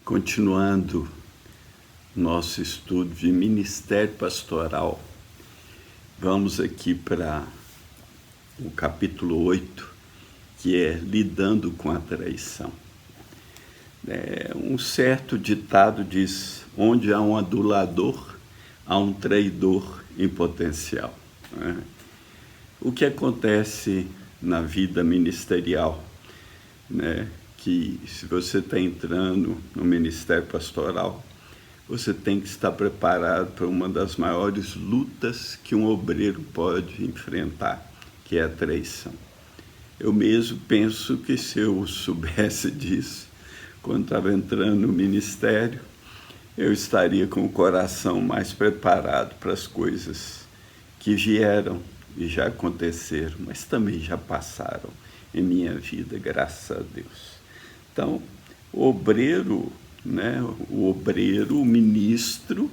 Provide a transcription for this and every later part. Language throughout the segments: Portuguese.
Continuando nosso estudo de ministério pastoral, vamos aqui para o capítulo 8, que é lidando com a traição. Um certo ditado diz: onde há um adulador, há um traidor em potencial. O que acontece na vida ministerial, que se você está entrando no ministério pastoral, você tem que estar preparado para uma das maiores lutas que um obreiro pode enfrentar, que é a traição. Eu mesmo penso que se eu soubesse disso, quando estava entrando no ministério, eu estaria com o coração mais preparado para as coisas que vieram e já aconteceram, mas também já passaram em minha vida, graças a Deus. Então, o obreiro, o ministro,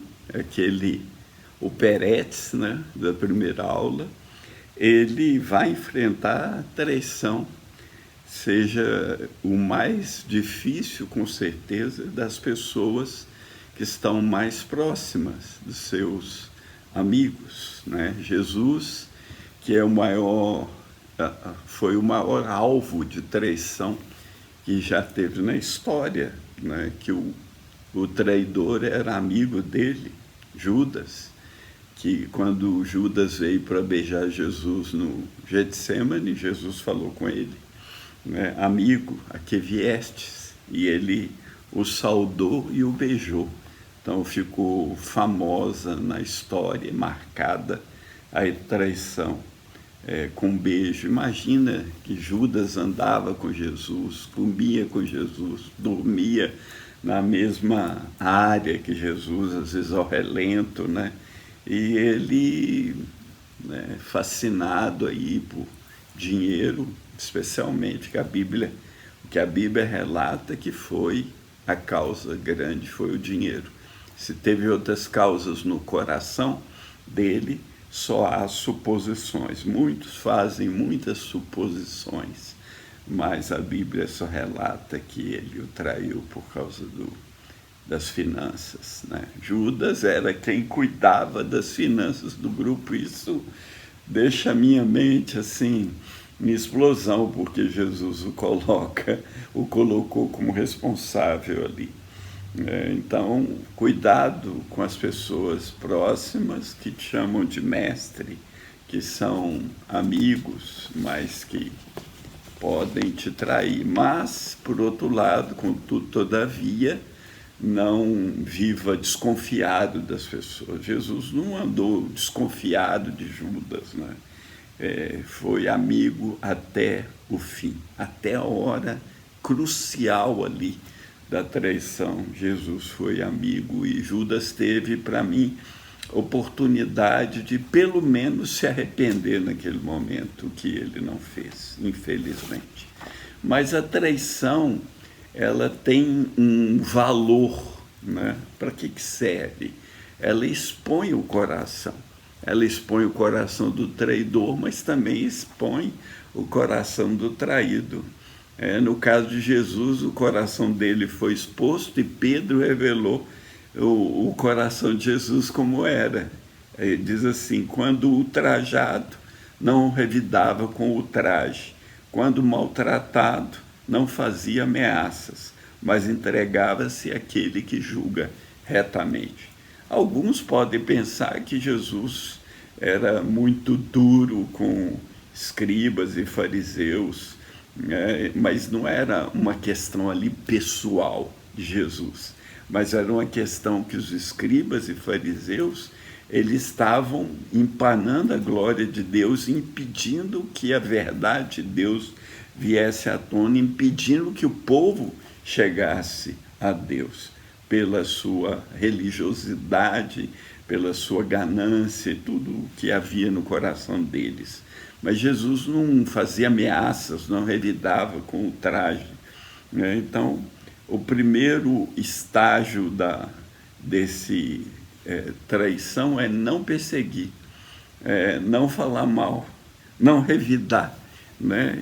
o peretes, da primeira aula, ele vai enfrentar a traição, seja o mais difícil, com certeza, das pessoas que estão mais próximas dos seus amigos, Jesus, que é foi o maior alvo de traição que já teve na história, que o traidor era amigo dele, Judas, que quando Judas veio para beijar Jesus no Getsêmani, Jesus falou com ele: amigo, a que viestes? E ele o saudou e o beijou. Então ficou famosa na história, marcada a traição com beijo. Imagina que Judas andava com Jesus, comia com Jesus, dormia na mesma área que Jesus, às vezes ao relento, E ele, fascinado aí por dinheiro, especialmente, o que a Bíblia relata que foi a causa grande, foi o dinheiro. Se teve outras causas no coração dele, só há suposições. Muitos fazem muitas suposições, mas a Bíblia só relata que ele o traiu por causa das finanças. Judas era quem cuidava das finanças do grupo. Isso deixa a minha mente assim em explosão, porque Jesus o colocou como responsável ali. Então, cuidado com as pessoas próximas que te chamam de mestre, que são amigos, mas que podem te trair. Mas, por outro lado, contudo, todavia, não viva desconfiado das pessoas. Jesus não andou desconfiado de Judas, foi amigo até o fim, até a hora crucial ali da traição. Jesus foi amigo, e Judas teve, para mim, oportunidade de pelo menos se arrepender naquele momento, que ele não fez, infelizmente. Mas a traição, ela tem um valor, Para que serve? Ela expõe o coração. Ela expõe o coração do traidor, mas também expõe o coração do traído. No caso de Jesus, o coração dele foi exposto e Pedro revelou o coração de Jesus como era. Ele diz assim: quando ultrajado, não revidava com ultraje; quando maltratado, não fazia ameaças, mas entregava-se àquele que julga retamente. Alguns podem pensar que Jesus era muito duro com escribas e fariseus, mas não era uma questão ali pessoal de Jesus, mas era uma questão que os escribas e fariseus, eles estavam empanando a glória de Deus, impedindo que a verdade de Deus viesse à tona, impedindo que o povo chegasse a Deus, pela sua religiosidade, pela sua ganância e tudo o que havia no coração deles. Mas Jesus não fazia ameaças, não revidava com ultraje. Então, o primeiro estágio desse traição é não perseguir, não falar mal, não revidar.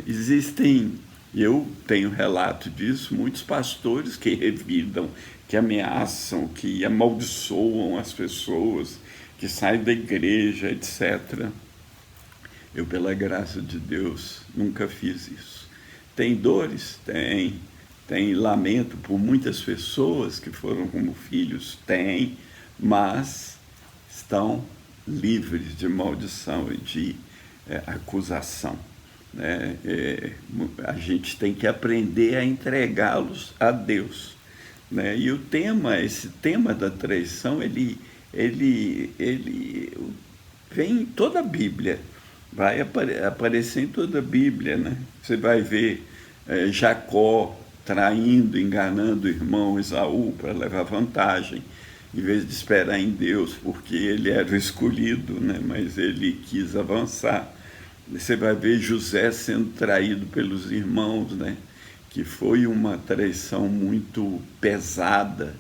Existem Eu tenho relato disso, muitos pastores que revidam, que ameaçam, que amaldiçoam as pessoas, que saem da igreja, etc. Eu, pela graça de Deus, nunca fiz isso. Tem dores? Tem. Tem lamento por muitas pessoas que foram como filhos? Tem. Mas estão livres de maldição e de acusação. Né? A gente tem que aprender a entregá-los a Deus. Né? E esse tema da traição, ele vem em toda a Bíblia, vai aparecer em toda a Bíblia. Né? Você vai ver Jacó traindo, enganando o irmão Esaú para levar vantagem, em vez de esperar em Deus, porque ele era o escolhido, né? Mas ele quis avançar. Você vai ver José sendo traído pelos irmãos, né? Que foi uma traição muito pesada,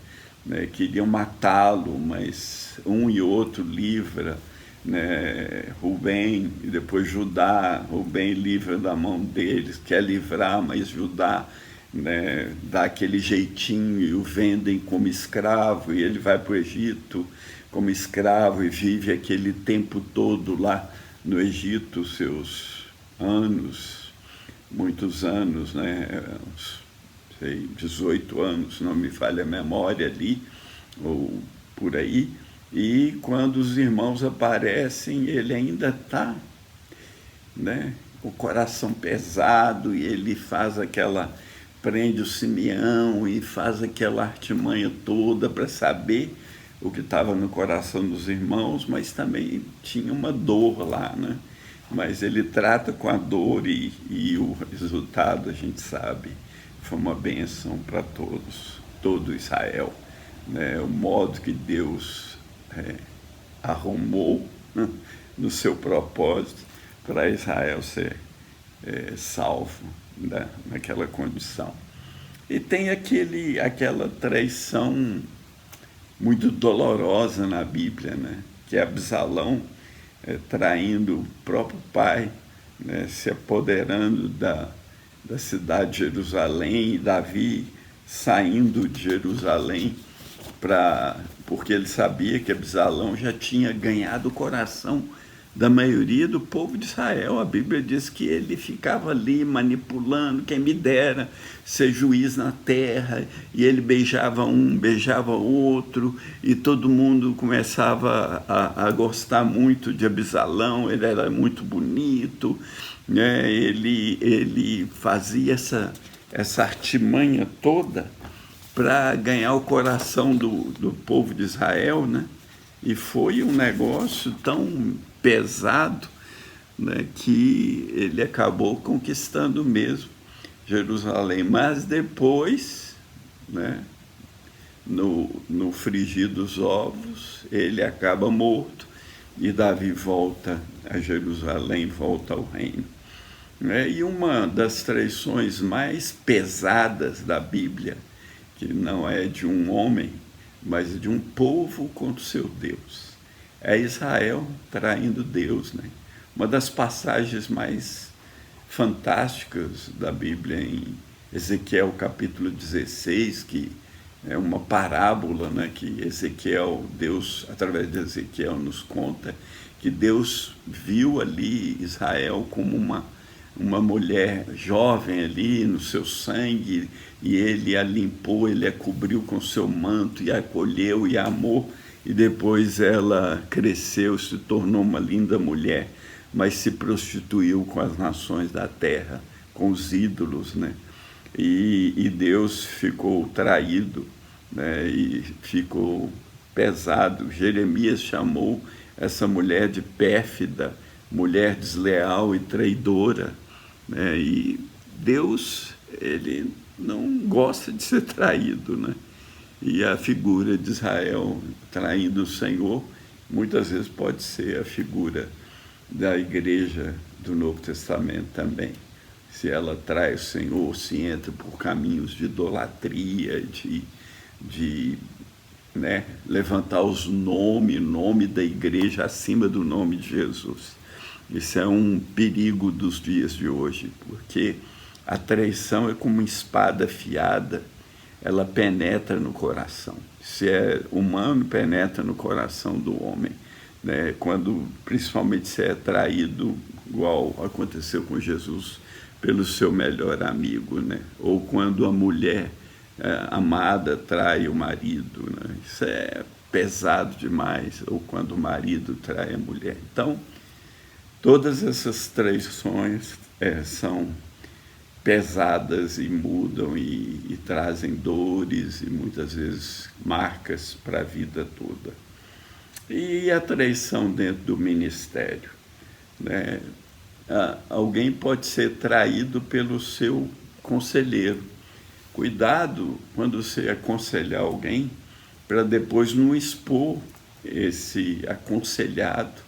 né? Queriam matá-lo, mas um e outro livra, né? Rubem e depois Judá. Rubem livra da mão deles, quer livrar, mas Judá, né, dá aquele jeitinho e o vendem como escravo, e ele vai para o Egito como escravo e vive aquele tempo todo lá no Egito, seus anos, muitos anos, né, uns, 18 anos, se não me falha a memória ali, ou por aí, e quando os irmãos aparecem, ele ainda está, né, com o coração pesado, e ele prende o Simeão e faz aquela artimanha toda para saber o que estava no coração dos irmãos, mas também tinha uma dor lá, né? Mas ele trata com a dor e o resultado, a gente sabe, foi uma bênção para todo Israel. Né? O modo que Deus arrumou, né, no seu propósito para Israel ser salvo, né, naquela condição. E tem aquela traição muito dolorosa na Bíblia, né? Que é Absalão traindo o próprio pai, né? Se apoderando da cidade de Jerusalém, e Davi saindo de Jerusalém porque ele sabia que Absalão já tinha ganhado o coração da maioria do povo de Israel. A Bíblia diz que ele ficava ali manipulando, quem me dera ser juiz na terra, e ele beijava um, beijava outro, e todo mundo começava a gostar muito de Absalão, ele era muito bonito, né? Ele fazia essa artimanha toda para ganhar o coração do povo de Israel, né? E foi um negócio tão pesado, né, que ele acabou conquistando mesmo Jerusalém. Mas depois, né, no frigir dos ovos, ele acaba morto e Davi volta a Jerusalém, volta ao reino. Né? E uma das traições mais pesadas da Bíblia, que não é de um homem, mas de um povo contra o seu Deus, é Israel traindo Deus, né? Uma das passagens mais fantásticas da Bíblia em Ezequiel capítulo 16, que é uma parábola, né, que Deus, através de Ezequiel, nos conta que Deus viu ali Israel como uma mulher jovem ali no seu sangue, e ele a limpou, ele a cobriu com seu manto, e a acolheu e a amou, e depois ela cresceu, se tornou uma linda mulher, mas se prostituiu com as nações da terra, com os ídolos, né? E Deus ficou traído, né? E ficou pesado. Jeremias chamou essa mulher de pérfida, mulher desleal e traidora, né? E Deus, ele não gosta de ser traído, né? E a figura de Israel traindo o Senhor, muitas vezes pode ser a figura da igreja do Novo Testamento também. Se ela trai o Senhor, se entra por caminhos de idolatria, de né, levantar o nome da igreja acima do nome de Jesus. Isso é um perigo dos dias de hoje, porque A traição é como uma espada afiada, ela penetra no coração. Se é humano, penetra no coração do homem, né? Quando, principalmente, se é traído, igual aconteceu com Jesus, pelo seu melhor amigo, né? Ou quando a mulher amada trai o marido, né? Isso é pesado demais. Ou quando o marido trai a mulher. Então, todas essas traições são pesadas e mudam e trazem dores e muitas vezes marcas para a vida toda. E a traição dentro do ministério, né? Alguém pode ser traído pelo seu conselheiro. Cuidado quando você aconselhar alguém para depois não expor esse aconselhado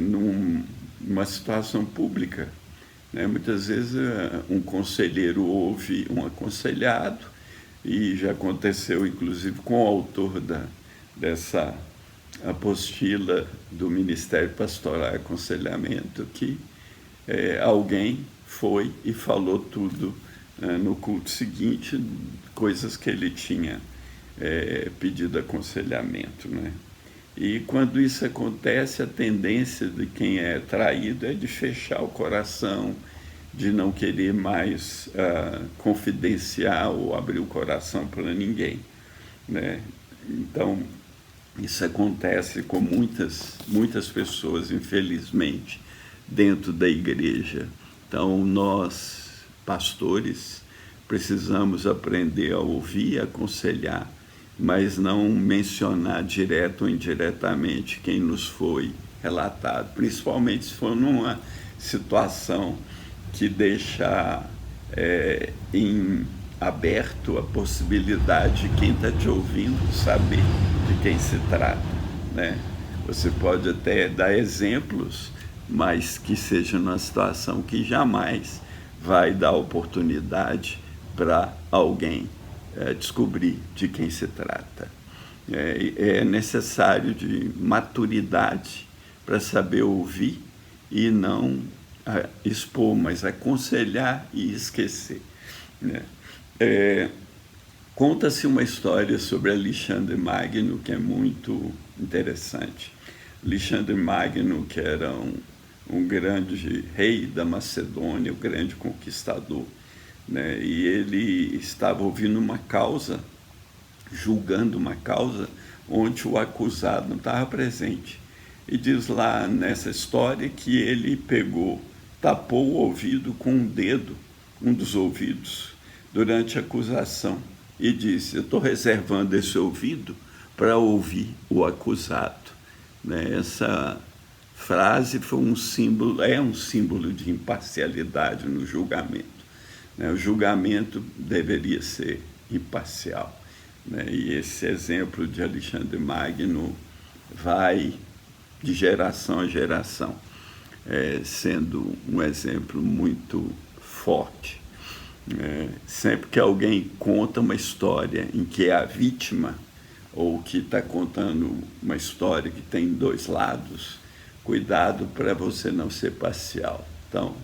numa situação pública, né? Muitas vezes um conselheiro ouve um aconselhado, e já aconteceu inclusive com o autor dessa apostila do Ministério Pastoral e Aconselhamento, que alguém foi e falou tudo no culto seguinte, coisas que ele tinha pedido aconselhamento, né? E quando isso acontece, a tendência de quem é traído é de fechar o coração, de não querer mais confidenciar ou abrir o coração para ninguém, né? Então, isso acontece com muitas pessoas, infelizmente, dentro da igreja. Então, nós, pastores, precisamos aprender a ouvir e aconselhar, mas não mencionar direto ou indiretamente quem nos foi relatado, principalmente se for numa situação que deixa em aberto a possibilidade de quem está te ouvindo saber de quem se trata, né? Você pode até dar exemplos, mas que seja numa situação que jamais vai dar oportunidade para alguém descobrir de quem se trata. É necessário de maturidade para saber ouvir e não expor, mas aconselhar e esquecer, né? Conta-se uma história sobre Alexandre Magno que é muito interessante. Alexandre Magno, que era um grande rei da Macedônia, um grande conquistador, né? E ele estava ouvindo uma causa, julgando uma causa, onde o acusado não estava presente. E diz lá nessa história que ele tapou o ouvido com um dedo, um dos ouvidos, durante a acusação, e disse: eu estou reservando esse ouvido para ouvir o acusado, né? Essa frase foi um símbolo de imparcialidade no julgamento, né? O julgamento deveria ser imparcial, né? E esse exemplo de Alexandre Magno vai de geração a geração, sendo um exemplo muito forte. Sempre que alguém conta uma história em que é a vítima, ou que está contando uma história que tem dois lados, cuidado para você não ser parcial. Então,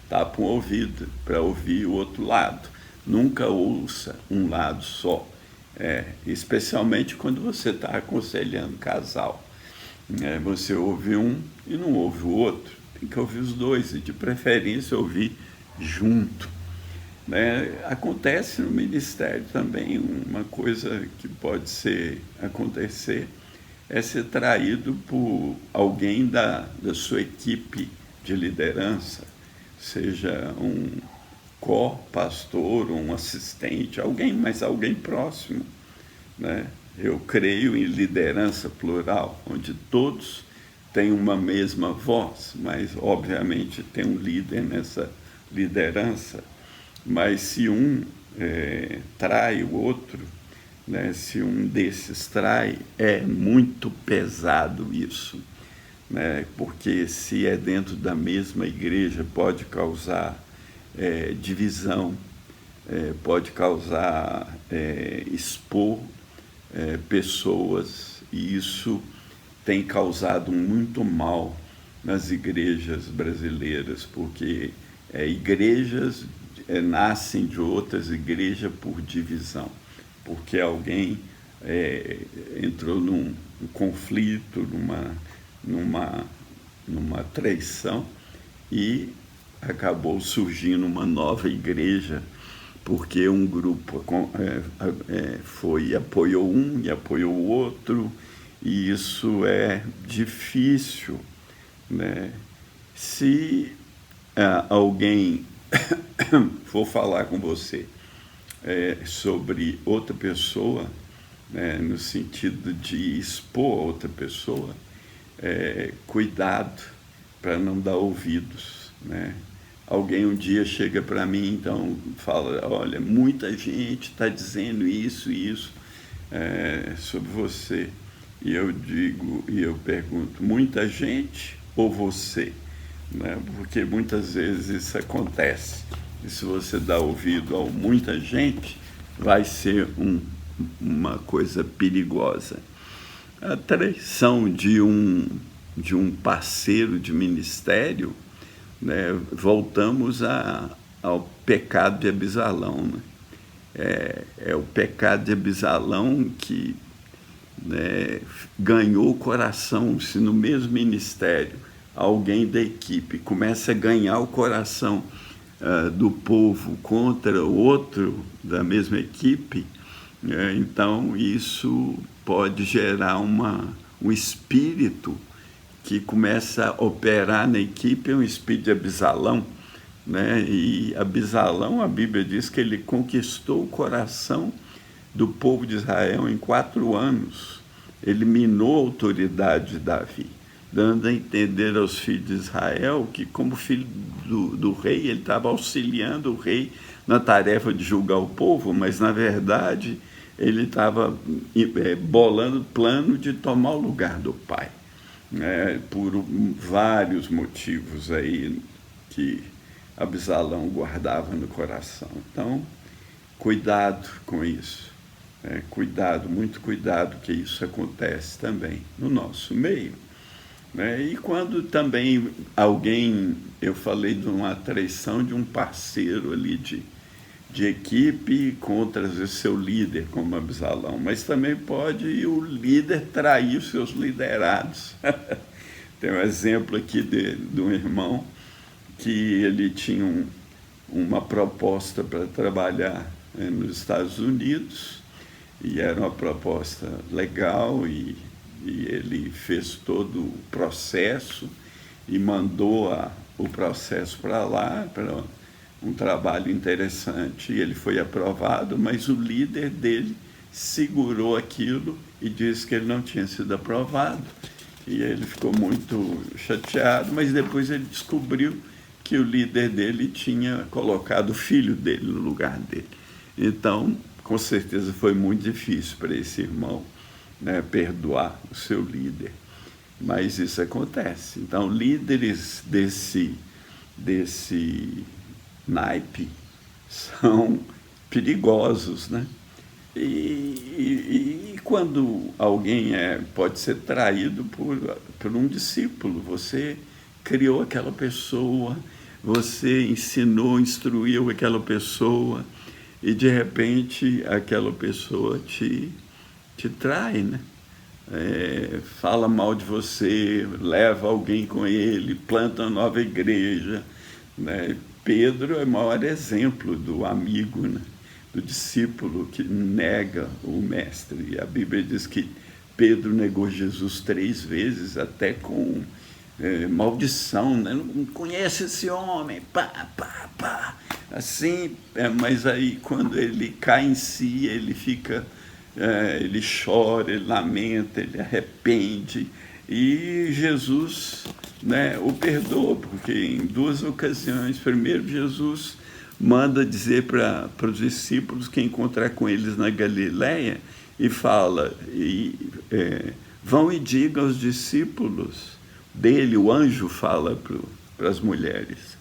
tapa um ouvido para ouvir o outro lado. Nunca ouça um lado só, especialmente quando você está aconselhando casal. Você ouve um e não ouve o outro. Tem que ouvir os dois e, de preferência, ouvir junto, né? Acontece no ministério também uma coisa que pode acontecer, é ser traído por alguém da sua equipe de liderança, seja um co-pastor, um assistente, mas alguém próximo, né? Eu creio em liderança plural, onde todos têm uma mesma voz, mas obviamente tem um líder nessa liderança. Mas se um trai o outro, né, se um desses trai, é muito pesado isso, né, porque se é dentro da mesma igreja pode causar divisão, pode causar expor pessoas, e isso tem causado muito mal nas igrejas brasileiras, porque igrejas nascem de outras igrejas por divisão, porque alguém entrou num conflito, numa traição, e acabou surgindo uma nova igreja, porque um grupo apoiou um e apoiou o outro, e isso é difícil, né? Se alguém for falar com você sobre outra pessoa, né, no sentido de expor outra pessoa, cuidado para não dar ouvidos, né? Alguém um dia chega para mim, então fala, olha, muita gente está dizendo isso e isso sobre você. E eu pergunto, muita gente ou você? Né? Porque muitas vezes isso acontece. E se você dá ouvido a muita gente, vai ser uma coisa perigosa. A traição de um parceiro de ministério, né? Voltamos ao pecado de Absalão, né? É o pecado de Absalão que, né, ganhou o coração. Se no mesmo ministério alguém da equipe começa a ganhar o coração do povo contra outro da mesma equipe, então isso pode gerar um espírito que começa a operar na equipe, um espírito de Absalão, né? E Absalão, a Bíblia diz que ele conquistou o coração do povo de Israel em 4 anos. Ele minou a autoridade de Davi, dando a entender aos filhos de Israel que, como filho do rei, ele estava auxiliando o rei na tarefa de julgar o povo, mas, na verdade, ele estava bolando o plano de tomar o lugar do pai, por vários motivos aí que Absalão guardava no coração. Então, cuidado com isso. Cuidado, muito cuidado, que isso acontece também no nosso meio. E quando também eu falei de uma traição de um parceiro ali de equipe contra, às vezes, seu líder, como Absalão, mas também pode o líder trair os seus liderados. Tem um exemplo aqui de um irmão que ele tinha uma proposta para trabalhar nos Estados Unidos, e era uma proposta legal, e ele fez todo o processo e mandou o processo para lá, para um trabalho interessante, e ele foi aprovado, mas o líder dele segurou aquilo e disse que ele não tinha sido aprovado, e ele ficou muito chateado, mas depois ele descobriu que o líder dele tinha colocado o filho dele no lugar dele. Então, com certeza foi muito difícil para esse irmão, né, perdoar o seu líder. Mas isso acontece. Então, líderes desse naipe são perigosos, né? E quando alguém pode ser traído por um discípulo, você criou aquela pessoa, você ensinou, instruiu aquela pessoa, e de repente aquela pessoa te trai, né? Fala mal de você, leva alguém com ele, planta uma nova igreja, né? Pedro é o maior exemplo do amigo, né? Do discípulo que nega o mestre. E a Bíblia diz que Pedro negou Jesus 3 vezes, até com maldição, né? Não conhece esse homem, pá, pá, pá. Assim, mas aí quando ele cai em si, ele fica, ele chora, ele lamenta, ele arrepende, e Jesus, né, o perdoa, porque em 2 ocasiões, primeiro Jesus manda dizer para os discípulos que encontrar com eles na Galileia, e fala, vão e digam aos discípulos dele, o anjo fala para as mulheres,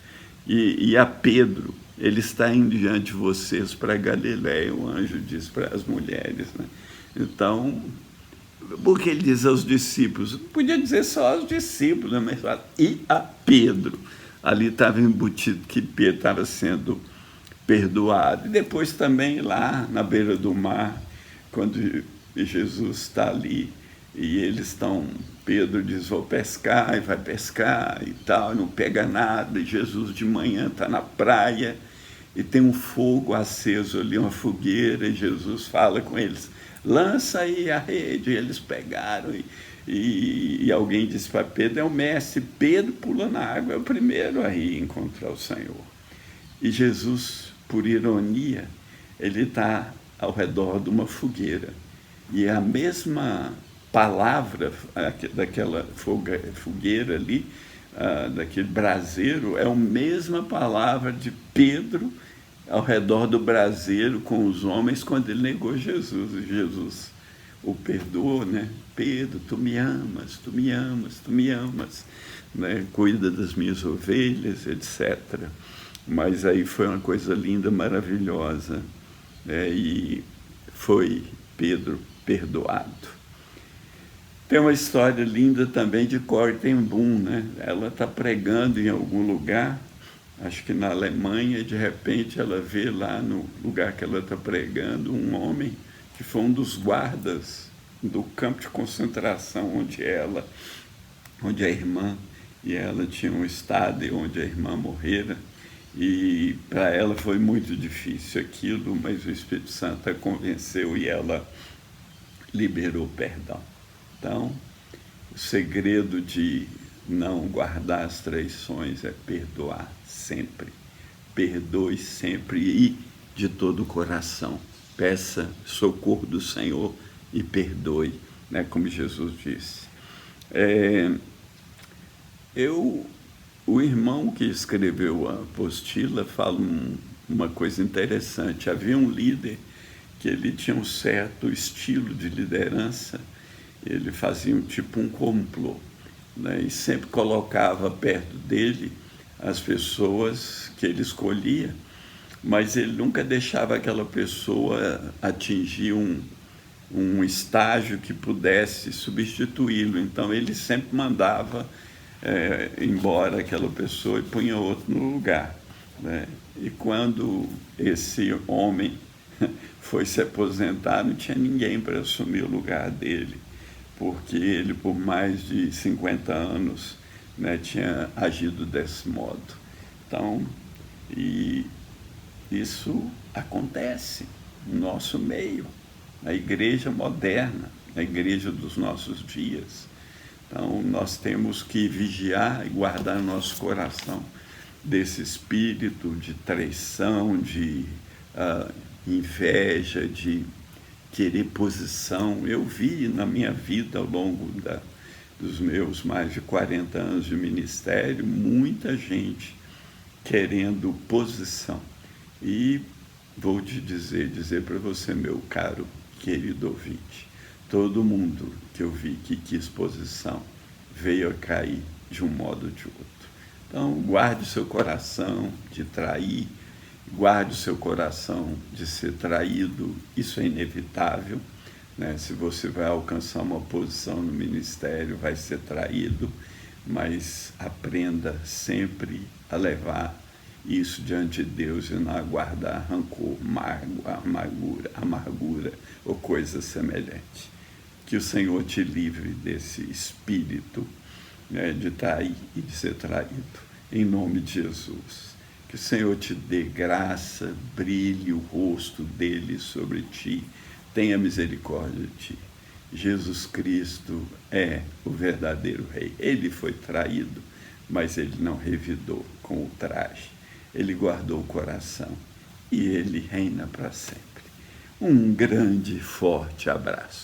e a Pedro, ele está indo diante de vocês para Galileia, o anjo diz para as mulheres, né? Então, porque ele diz aos discípulos, podia dizer só aos discípulos, né? Mas fala, e a Pedro. Ali estava embutido que Pedro estava sendo perdoado. E depois também lá na beira do mar, quando Jesus está ali e eles estão, Pedro diz, vou pescar, e vai pescar e tal, não pega nada, e Jesus de manhã está na praia, e tem um fogo aceso ali, uma fogueira, e Jesus fala com eles, lança aí a rede, e eles pegaram, e alguém disse para Pedro, é o mestre, Pedro pula na água, é o primeiro a ir encontrar o Senhor. E Jesus, por ironia, ele está ao redor de uma fogueira, e a mesma palavra daquela fogueira ali, daquele braseiro, é a mesma palavra de Pedro ao redor do braseiro com os homens quando ele negou Jesus. E Jesus o perdoou, né? Pedro, tu me amas, tu me amas, tu me amas, né? Cuida das minhas ovelhas, etc. Mas aí foi uma coisa linda, maravilhosa, né? E foi Pedro perdoado. Tem uma história linda também de Corrie ten Boom, né? Ela está pregando em algum lugar, acho que na Alemanha, e de repente ela vê lá no lugar que ela está pregando um homem que foi um dos guardas do campo de concentração onde a irmã e ela tinham estado e onde a irmã morrera. E para ela foi muito difícil aquilo, mas o Espírito Santo a convenceu e ela liberou perdão. Então, o segredo de não guardar as traições é perdoar sempre. Perdoe sempre e de todo o coração. Peça socorro do Senhor e perdoe, né, como Jesus disse. O irmão que escreveu a apostila fala uma coisa interessante. Havia um líder que ele tinha um certo estilo de liderança, ele fazia um complô, né? E sempre colocava perto dele as pessoas que ele escolhia, mas ele nunca deixava aquela pessoa atingir um estágio que pudesse substituí-lo. Então ele sempre mandava embora aquela pessoa e punha outro no lugar, né? E quando esse homem foi se aposentar, não tinha ninguém para assumir o lugar dele, porque ele, por mais de 50 anos, né, tinha agido desse modo. Então, e isso acontece no nosso meio, na igreja moderna, na igreja dos nossos dias. Então, nós temos que vigiar e guardar no nosso coração desse espírito de traição, de inveja, de querer posição. Eu vi na minha vida, ao longo dos meus mais de 40 anos de ministério, muita gente querendo posição. E vou te dizer para você, meu caro, querido ouvinte, todo mundo que eu vi que quis posição veio a cair de um modo ou de outro. Então, guarde o seu coração de trair, guarde o seu coração de ser traído, isso é inevitável, né? Se você vai alcançar uma posição no ministério, vai ser traído, mas aprenda sempre a levar isso diante de Deus e não aguardar rancor, amargura ou coisa semelhante. Que o Senhor te livre desse espírito, né, de trair e de ser traído, em nome de Jesus. Que o Senhor te dê graça, brilhe o rosto dele sobre ti, tenha misericórdia de ti. Jesus Cristo é o verdadeiro Rei. Ele foi traído, mas ele não revidou com o traje. Ele guardou o coração e ele reina para sempre. Um grande e forte abraço.